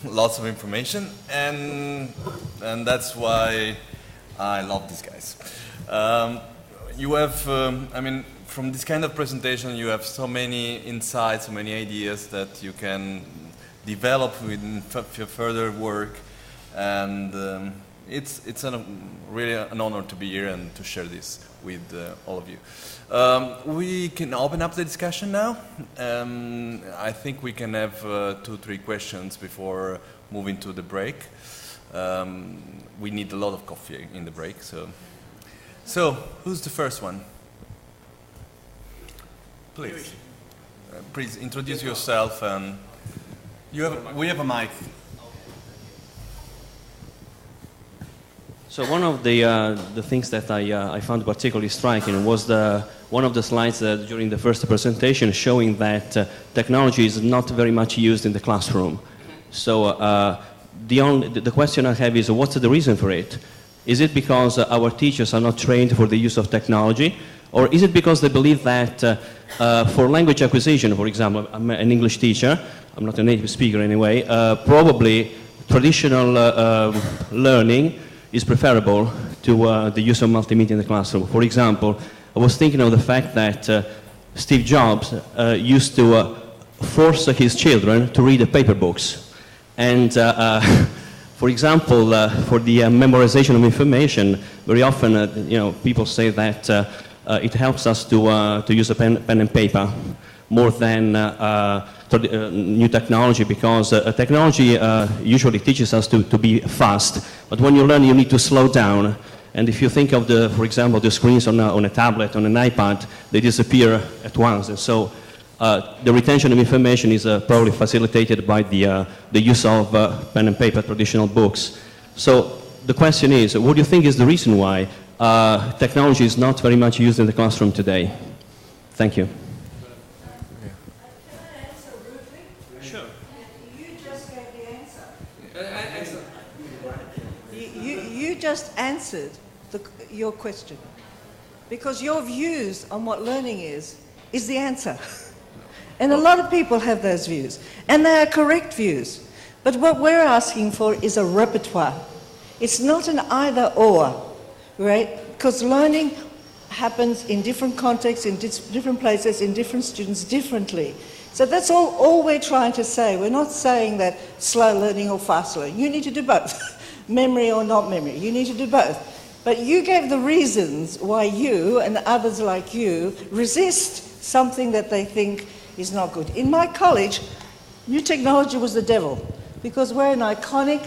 lots of information, and that's why I love these guys. You have, I mean, from this kind of presentation, you have so many insights, so many ideas that you can develop in your further work, and it's really an honor to be here and to share this with all of you. We can open up the discussion now. I think we can have 2-3 questions before moving to the break. We need a lot of coffee in the break, so who's the first one? Please. Please introduce yourself, and we have a mic. So one of the things that I found particularly striking was one of the slides during the first presentation showing that technology is not very much used in the classroom. So the question I have is, what's the reason for it? Is it because our teachers are not trained for the use of technology? Or is it because they believe that for language acquisition, for example, I'm an English teacher, I'm not a native speaker anyway, probably traditional learning is preferable to the use of multimedia in the classroom. For example, I was thinking of the fact that Steve Jobs used to force his children to read the paper books. And for example, for the memorization of information, very often people say that it helps us to use a pen and paper more than new technology, because technology usually teaches us to be fast, but when you learn you need to slow down. And if you think of for example, the screens on a tablet, on an iPad, they disappear at once. And so the retention of information is probably facilitated by the use of pen and paper, traditional books. So the question is, what do you think is the reason why technology is not very much used in the classroom today? Thank you. You just answered your question, because your views on what learning is the answer. And a lot of people have those views, and they are correct views. But what we're asking for is a repertoire. It's not an either-or, right? Because learning happens in different contexts, in different places, in different students differently. So that's all we're trying to say. We're not saying that slow learning or fast learning. You need to do both. Memory or not memory, you need to do both. But you gave the reasons why you and others like you resist something that they think is not good. In my college, new technology was the devil, because we're an iconic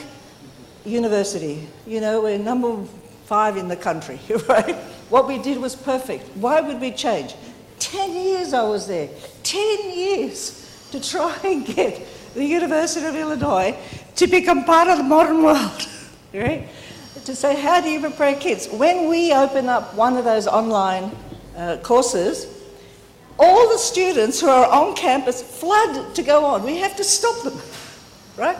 university. You know, we're number 5 in the country, right? What we did was perfect. Why would we change? 10 years I was there. 10 years to try and get the University of Illinois to become part of the modern world. Right? To say, how do you prepare kids? When we open up one of those online courses, all the students who are on campus flood to go on. We have to stop them, right?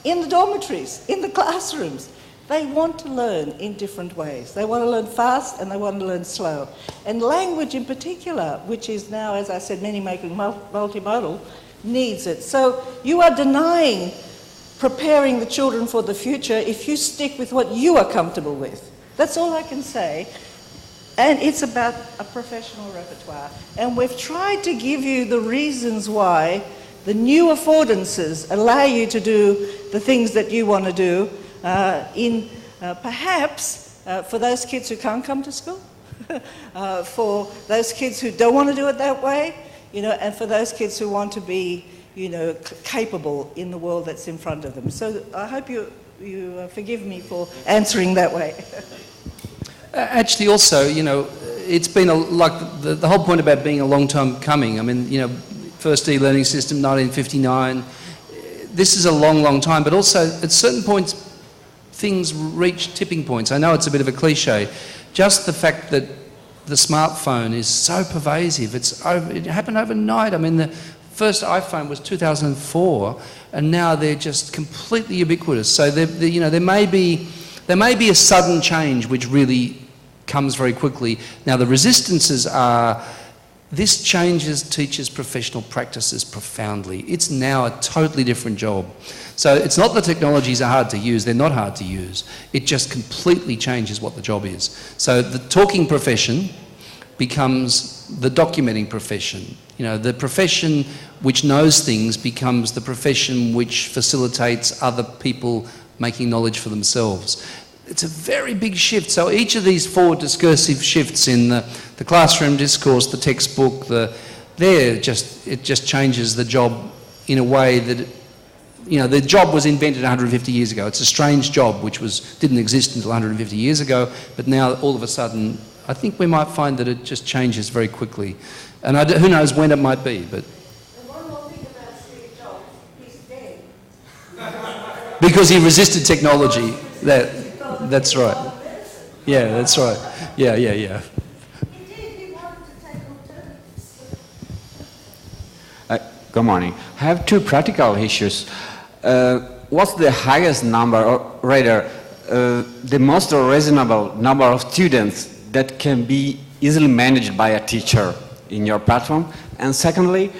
In the dormitories, in the classrooms. They want to learn in different ways. They want to learn fast and they want to learn slow. And language in particular, which is now, as I said, many making multimodal, needs it. So you are denying preparing the children for the future if you stick with what you are comfortable with. That's all I can say. And it's about a professional repertoire. And we've tried to give you the reasons why the new affordances allow you to do the things that you want to do perhaps for those kids who can't come to school, for those kids who don't want to do it that way, and for those kids who want to be capable in the world that's in front of them. So I hope you forgive me for answering that way. Actually, also, it's been like the whole point about being a long time coming. I mean, first e-learning system, 1959. This is a long, long time, but also at certain points, things reach tipping points. I know it's a bit of a cliche. Just the fact that the smartphone is so pervasive, it happened overnight. I mean, the first iPhone was 2004, and now they're just completely ubiquitous. So there may be a sudden change which really comes very quickly. Now the resistances are this changes teachers' professional practices profoundly. It's now a totally different job. So it's not the technologies are hard to use, they're not hard to use. It just completely changes what the job is. So the talking profession becomes the documenting profession. You know, the profession which knows things becomes the profession which facilitates other people making knowledge for themselves. It's a very big shift. So each of these 4 discursive shifts in the classroom discourse, the textbook, it just changes the job in a way that, you know, the job was invented 150 years ago. It's a strange job which didn't exist until 150 years ago, but now all of a sudden I think we might find that it just changes very quickly. And who knows when it might be, but... And one more thing about Steve Jobs, he's dead. Because he resisted technology. That's right. Yeah, that's right. Yeah. Indeed, he wanted to take alternatives. Good morning. I have 2 practical issues. What's the highest number, or rather, the most reasonable number of students that can be easily managed by a teacher in your platform? And secondly,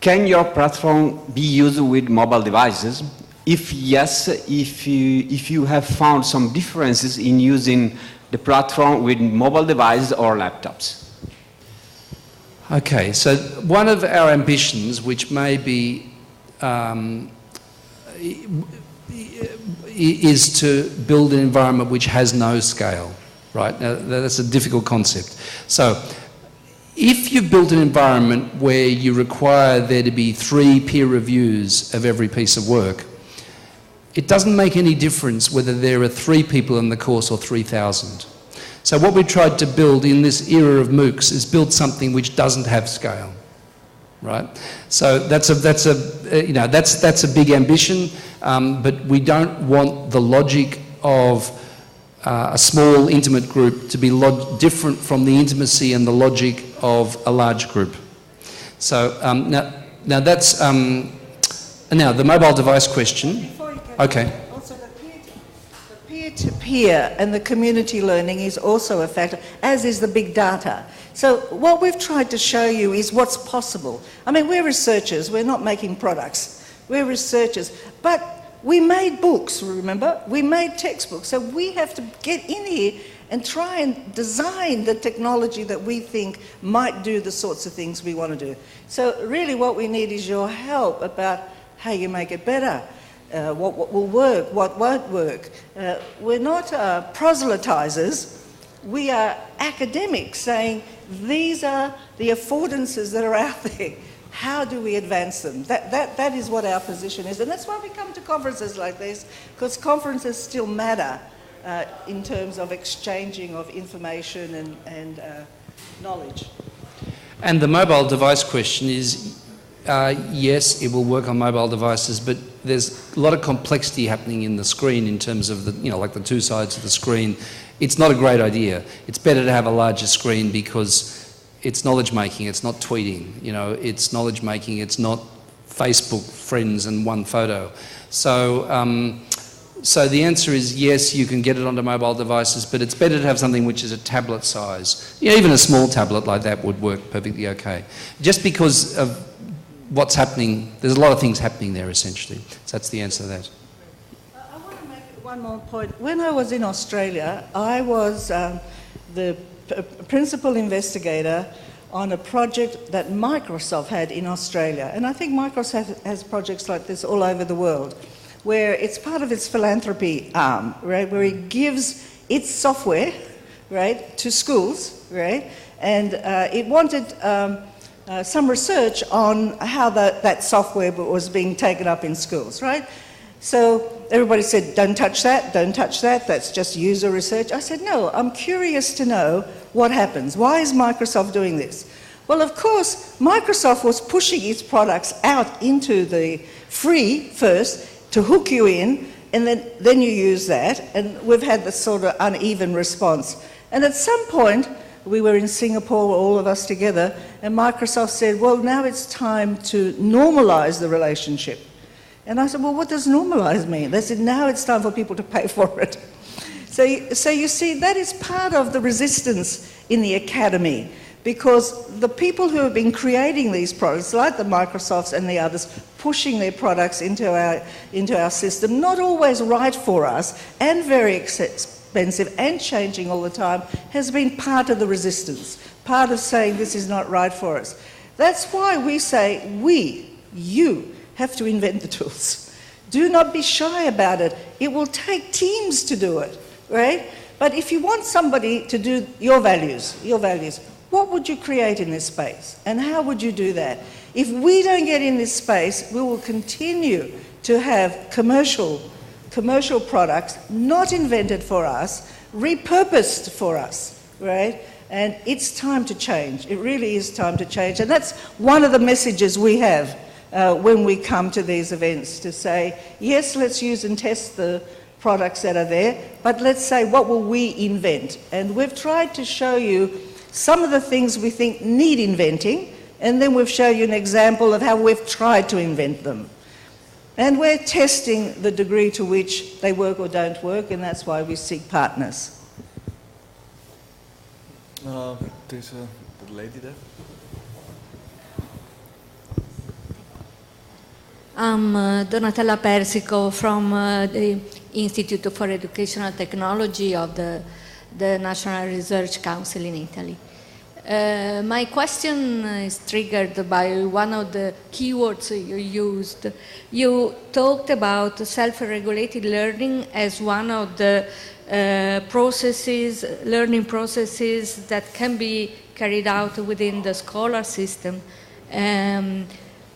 can your platform be used with mobile devices? If yes, if you have found some differences in using the platform with mobile devices or laptops. Okay, so one of our ambitions, which may be, is to build an environment which has no scale, right? Now, that's a difficult concept. So, if you build an environment where you require there to be 3 peer reviews of every piece of work, it doesn't make any difference whether there are 3 people in the course or 3,000. So what we tried to build in this era of MOOCs is build something which doesn't have scale, right? So that's a big ambition, but we don't want the logic of a small intimate group to be different from the intimacy and the logic of a large group. So now that's now the mobile device question. Okay. Also, the peer-to-peer and the community learning is also a factor, as is the big data. So what we've tried to show you is what's possible. I mean, we're researchers, we're not making products. We're researchers. But we made books, remember? We made textbooks. So we have to get in here and try and design the technology that we think might do the sorts of things we want to do. So really what we need is your help about how you make it better. What will work, what won't work. We're not proselytizers, we are academics saying these are the affordances that are out there. How do we advance them? That is what our position is, and that's why we come to conferences like this, because conferences still matter in terms of exchanging of information and knowledge. And the mobile device question is, yes, it will work on mobile devices, but there's a lot of complexity happening in the screen in terms of like the 2 sides of the screen. It's not a great idea. It's better to have a larger screen because it's knowledge making, it's not tweeting, it's knowledge making, it's not Facebook friends and 1 photo. So, so the answer is yes, you can get it onto mobile devices, but it's better to have something which is a tablet size. Even a small tablet like that would work perfectly okay. Just because of what's happening, there's a lot of things happening there essentially. So that's the answer to that. I want to make one more point. When I was in Australia, I was the principal investigator on a project that Microsoft had in Australia. And I think Microsoft has projects like this all over the world, where it's part of its philanthropy arm, right, where it gives its software, right, to schools, right, and it wanted some research on how that software was being taken up in schools, right? So everybody said, don't touch that, that's just user research. I said, no, I'm curious to know what happens. Why is Microsoft doing this? Well, of course, Microsoft was pushing its products out into the free first to hook you in, and then you use that, and we've had this sort of uneven response. And at some point, we were in Singapore, all of us together, and Microsoft said, well, now it's time to normalize the relationship. And I said, well, what does normalize mean? They said, now it's time for people to pay for it. So you see, that is part of the resistance in the academy, because the people who have been creating these products, like the Microsofts and the others, pushing their products into our system, not always right for us and very expensive and changing all the time, has been part of the resistance, part of saying this is not right for us. That's why we say you have to invent the tools. Do not be shy about it. It will take teams to do it, right? But if you want somebody to do your values, what would you create in this space? And how would you do that? If we don't get in this space, we will continue to have commercial products not invented for us, repurposed for us, right? And it's time to change. It really is time to change. And that's one of the messages we have when we come to these events, to say, yes, let's use and test the products that are there, but let's say, what will we invent? And we've tried to show you some of the things we think need inventing, and then we've shown you an example of how we've tried to invent them. And we're testing the degree to which they work or don't work, and that's why we seek partners. There's a lady there. I'm Donatella Persico from the Institute for Educational Technology of the National Research Council in Italy. My question is triggered by one of the keywords you used. You talked about self-regulated learning as one of the learning processes that can be carried out within the scholar system.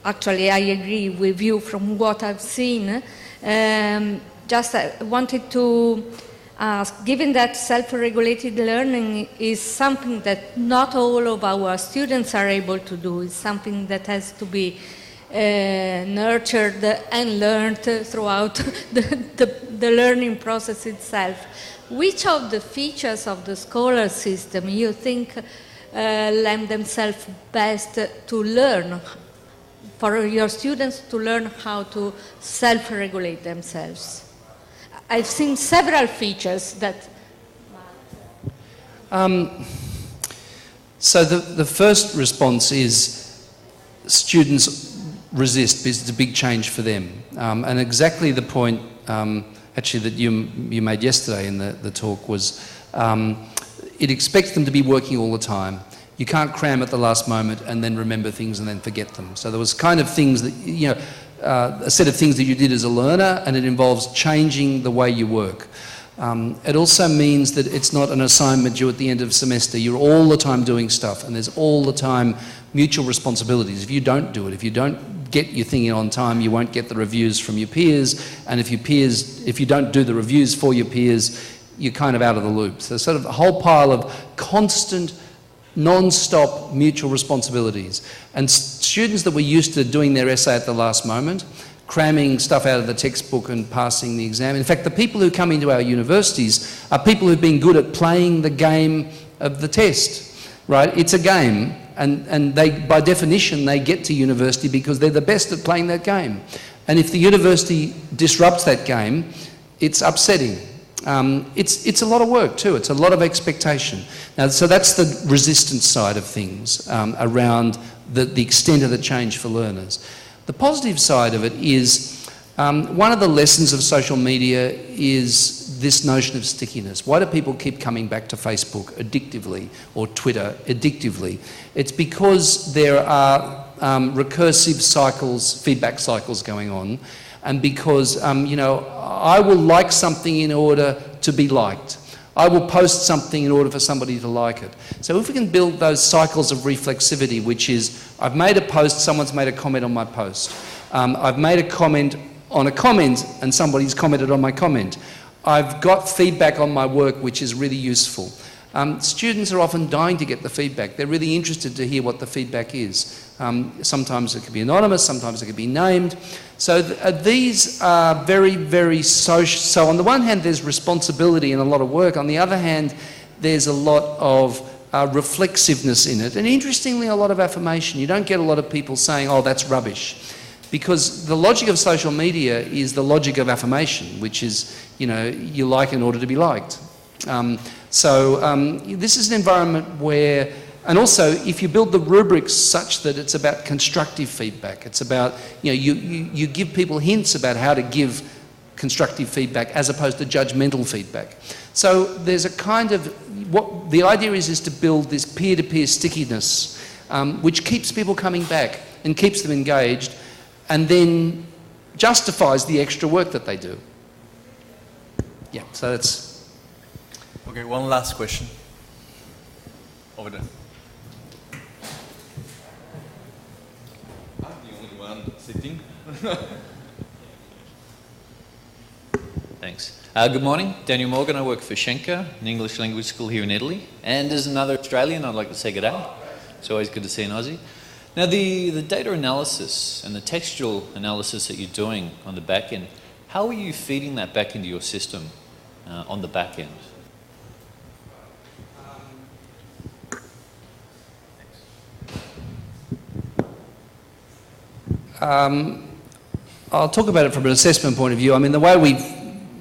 Actually, I agree with you from what I've seen. Just wanted to ask, given that self-regulated learning is something that not all of our students are able to do, it's something that has to be nurtured and learned throughout the learning process itself. Which of the features of the scholar system you think lend themselves best to learn, for your students to learn how to self-regulate themselves? I've seen several features that... So the first response is students resist because it's a big change for them. And exactly the point actually that you made yesterday in the talk was it expects them to be working all the time. You can't cram at the last moment and then remember things and then forget them. So there was kind of things that, you know, a set of things that you did as a learner, and it involves changing the way you work. It also means that it's not an assignment due at the end of semester. You're all the time doing stuff, and there's all the time mutual responsibilities. If you don't do it, if you don't get your thing in on time, you won't get the reviews from your peers, and if you don't do the reviews for your peers, you're kind of out of the loop. So sort of a whole pile of constant, non-stop mutual responsibilities. And students that were used to doing their essay at the last moment, cramming stuff out of the textbook and passing the exam. In fact, the people who come into our universities are people who've been good at playing the game of the test, right? It's a game, and they, by definition, they get to university because they're the best at playing that game. And if the university disrupts that game, it's upsetting. It's a lot of work too. It's a lot of expectation. Now, so that's the resistance side of things around the extent of the change for learners. The positive side of it is one of the lessons of social media is this notion of stickiness. Why do people keep coming back to Facebook addictively or Twitter addictively? It's because there are recursive cycles, feedback cycles going on, and because, you know, I will like something in order to be liked. I will post something in order for somebody to like it. So if we can build those cycles of reflexivity, which is, I've made a post, someone's made a comment on my post. I've made a comment on a comment and somebody's commented on my comment. I've got feedback on my work which is really useful. Students are often dying to get the feedback. They're really interested to hear what the feedback is. Sometimes it can be anonymous, sometimes it can be named. So these are very, very social. So on the one hand, there's responsibility and a lot of work. On the other hand, there's a lot of reflexiveness in it. And interestingly, a lot of affirmation. You don't get a lot of people saying, oh, that's rubbish. Because the logic of social media is the logic of affirmation, which is, you know, you like in order to be liked. This is an environment where, and also if you build the rubrics such that it's about constructive feedback, it's about, you give people hints about how to give constructive feedback as opposed to judgmental feedback. So there's a kind of, what the idea is to build this peer-to-peer stickiness, which keeps people coming back and keeps them engaged, and then justifies the extra work that they do. Yeah, so that's... Okay, one last question. Over there. I'm the only one sitting. Thanks. Good morning, Daniel Morgan. I work for Schenker, an English language school here in Italy. And as another Australian, I'd like to say g'day. It's always good to see an Aussie. Now, the data analysis and the textual analysis that you're doing on the back end, how are you feeding that back into your system on the back end? I'll talk about it from an assessment point of view. I mean, the way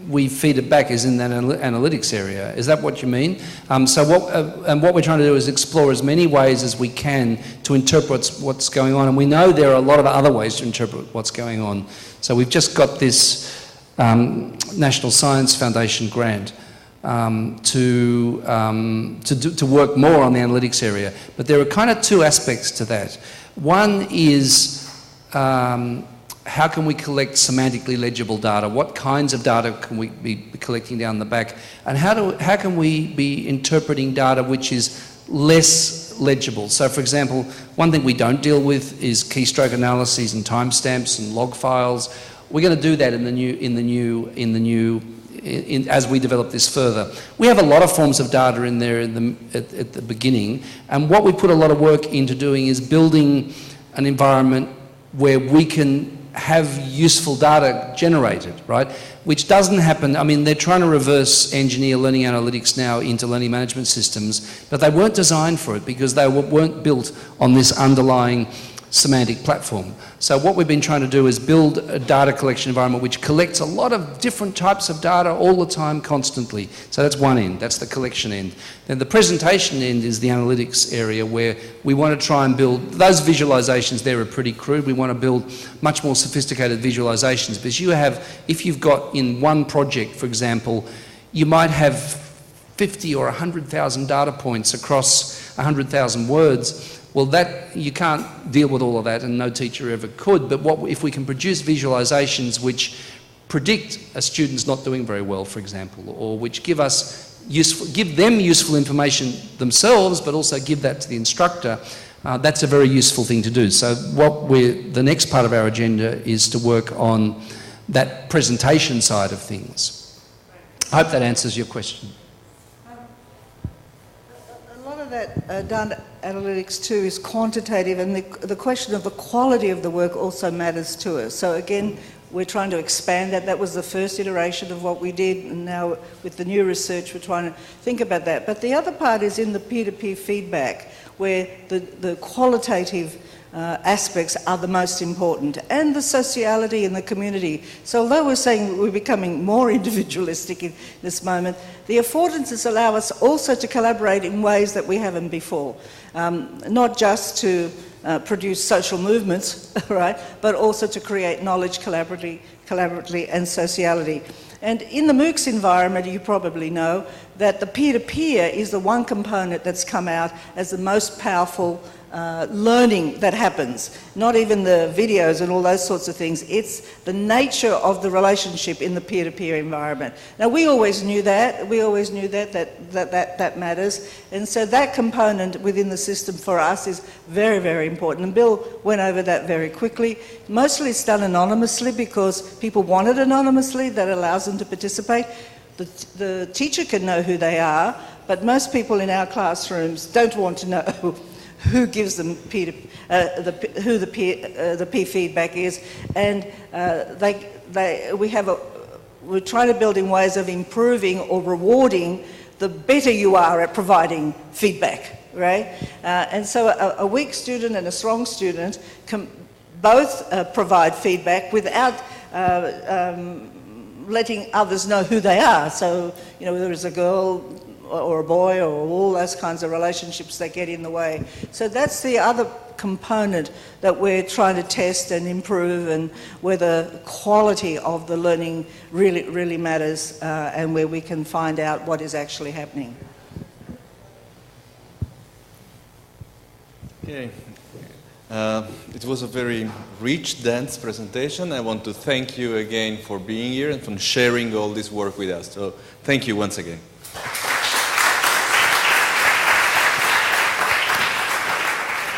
we feed it back is in that analytics area. Is that what you mean? What we're trying to do is explore as many ways as we can to interpret what's going on. And we know there are a lot of other ways to interpret what's going on. So we've just got this National Science Foundation grant to work more on the analytics area. But there are kind of two aspects to that. One is how can we collect semantically legible data? What kinds of data can we be collecting down the back? And how can we be interpreting data which is less legible? So, for example, one thing we don't deal with is keystroke analyses and timestamps and log files. We're going to do that as we develop this further. We have a lot of forms of data in there at the beginning, and what we put a lot of work into doing is building an environment where we can have useful data generated, right? Which doesn't happen. I mean, they're trying to reverse engineer learning analytics now into learning management systems, but they weren't designed for it because they weren't built on this underlying semantic platform. So what we've been trying to do is build a data collection environment which collects a lot of different types of data all the time, constantly. So that's one end, that's the collection end. Then the presentation end is the analytics area where we want to try and build, those visualizations there are pretty crude. We want to build much more sophisticated visualizations because if you've got in one project, for example, you might have 50 or 100,000 data points across 100,000 words. Well, that you can't deal with all of that, and no teacher ever could. But if we can produce visualizations which predict a student's not doing very well, for example, or which give them useful information themselves, but also give that to the instructor, that's a very useful thing to do. So the next part of our agenda is to work on that presentation side of things. I hope that answers your question. That data analytics too is quantitative, and the question of the quality of the work also matters to us. So again, we're trying to expand that. That was the first iteration of what we did, and now with the new research we're trying to think about that. But the other part is in the peer-to-peer feedback, where the qualitative aspects are the most important, and the sociality in the community. So although we're saying we're becoming more individualistic in this moment, the affordances allow us also to collaborate in ways that we haven't before, not just to produce social movements, right, but also to create knowledge collaboratively and sociality. And in the MOOCs environment, you probably know that the peer-to-peer is the one component that's come out as the most powerful learning that happens. Not even the videos and all those sorts of things. It's the nature of the relationship in the peer-to-peer environment. Now, we always knew that. We always knew that matters. And so that component within the system for us is very, very important. And Bill went over that very quickly. Mostly it's done anonymously because people want it anonymously. That allows them to participate. The teacher can know who they are, but most people in our classrooms don't want to know who gives them peer feedback is, and we're trying to build in ways of improving or rewarding the better you are at providing feedback, right? And so a weak student and a strong student can both provide feedback without letting others know who they are. So, whether it's a girl or a boy or all those kinds of relationships that get in the way. So that's the other component that we're trying to test and improve, and where the quality of the learning really matters, and where we can find out what is actually happening. Okay. It was a very rich, dense presentation. I want to thank you again for being here and for sharing all this work with us. So thank you once again.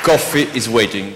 Coffee is waiting.